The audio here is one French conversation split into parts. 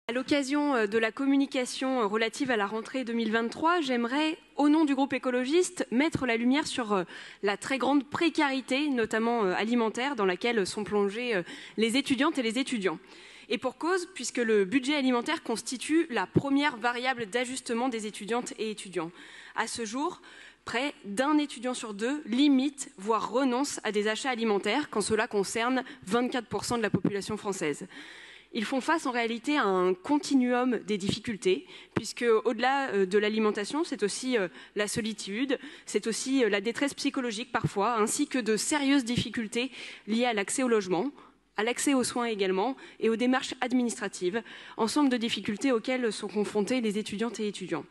À l'occasion de la communication relative à la rentrée 2023, j'aimerais, au nom du groupe écologiste, mettre la lumière sur la très grande précarité, notamment alimentaire, dans laquelle sont plongés les étudiantes et les étudiants. Et pour cause, puisque le budget alimentaire constitue la première variable d'ajustement des étudiantes et étudiants. À ce jour, près d'un étudiant sur deux limite, voire renonce à des achats alimentaires quand cela concerne 24% de la population française. Ils font face en réalité à un continuum des difficultés, puisque au-delà de l'alimentation, c'est aussi la solitude, c'est aussi la détresse psychologique parfois, ainsi que de sérieuses difficultés liées à l'accès au logement, à l'accès aux soins également, et aux démarches administratives, ensemble de difficultés auxquelles sont confrontés les étudiantes et étudiants.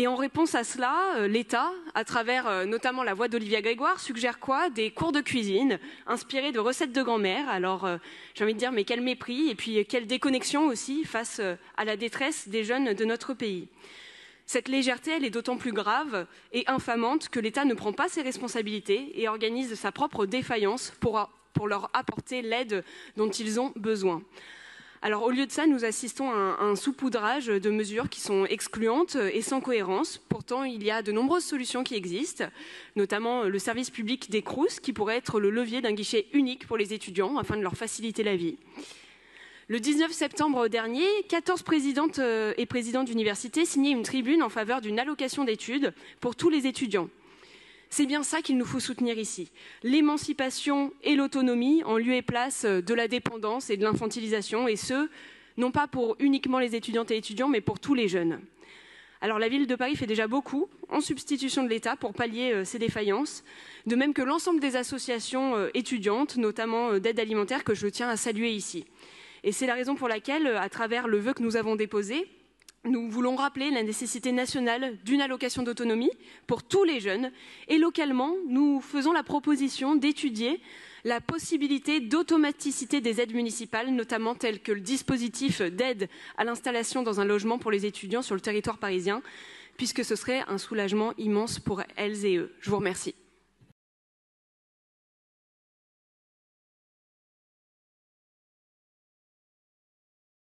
Et en réponse à cela, l'État, à travers notamment la voix d'Olivia Grégoire, suggère quoi? Des cours de cuisine inspirés de recettes de grand-mère. Alors, j'ai envie de dire, mais quel mépris et puis quelle déconnexion aussi face à la détresse des jeunes de notre pays. Cette légèreté, elle est d'autant plus grave et infamante que l'État ne prend pas ses responsabilités et organise sa propre défaillance pour leur apporter l'aide dont ils ont besoin. Alors au lieu de ça, nous assistons à un saupoudrage de mesures qui sont excluantes et sans cohérence. Pourtant, il y a de nombreuses solutions qui existent, notamment le service public des Crous, qui pourrait être le levier d'un guichet unique pour les étudiants afin de leur faciliter la vie. Le 19 septembre dernier, 14 présidentes et présidents d'université signaient une tribune en faveur d'une allocation d'études pour tous les étudiants. C'est bien ça qu'il nous faut soutenir ici. L'émancipation et l'autonomie en lieu et place de la dépendance et de l'infantilisation, et ce, non pas pour uniquement les étudiantes et étudiants, mais pour tous les jeunes. Alors la ville de Paris fait déjà beaucoup en substitution de l'État pour pallier ces défaillances, de même que l'ensemble des associations étudiantes, notamment d'aide alimentaire, que je tiens à saluer ici. Et c'est la raison pour laquelle, à travers le vœu que nous avons déposé, nous voulons rappeler la nécessité nationale d'une allocation d'autonomie pour tous les jeunes et localement, nous faisons la proposition d'étudier la possibilité d'automaticité des aides municipales, notamment telles que le dispositif d'aide à l'installation dans un logement pour les étudiants sur le territoire parisien, puisque ce serait un soulagement immense pour elles et eux. Je vous remercie.